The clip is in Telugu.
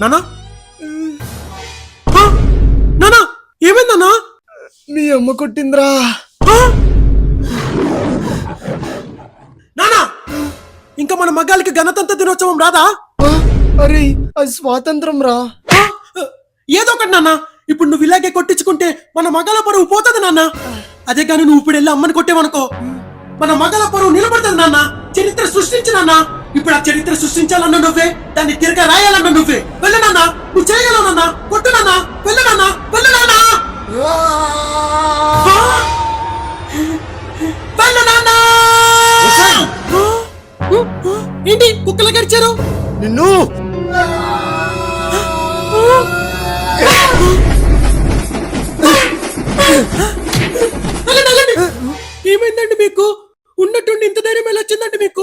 నానా నానా ఏమైందన్నా? మీ అమ్మ కొట్టిందిరా. నానా ఇంకా మన మగాళ్ళకి గణతంత్ర దినోత్సవం రాదా? అరే అది స్వాతంత్రం రా. ఏదో ఒకటి నాన్న, ఇప్పుడు నువ్వు ఇలాగే కొట్టించుకుంటే మన మగాళ్ళ పరువు పోతుంది నాన్న. అదే కానీ నువ్వు ఇప్పుడు వెళ్ళి అమ్మని కొట్టేవనుకో మన మగాళ్ళ పరువు నిలబడుతుంది నాన్న. చరిత్ర సృష్టించు నాన్న. ఇప్పుడు ఆ చరిత్ర సృష్టించాలన్నా నువ్వే, దాన్ని తిరగ రాయాలన్నా నువ్వే. వెళ్ళు నాన్న, నువ్వు చేయగలవు నాన్న. కొట్టు నాన్న, వెళ్ళు నాన్న, వెళ్ళు నాన్న, వెళ్ళు నాన్న. ఏంటి కుక్కలు గడిచారు నిన్ను? ఏమైందండి మీకు? ఉన్నట్టుండి ఇంత ధైర్యం ఎలా వచ్చిందండి మీకు?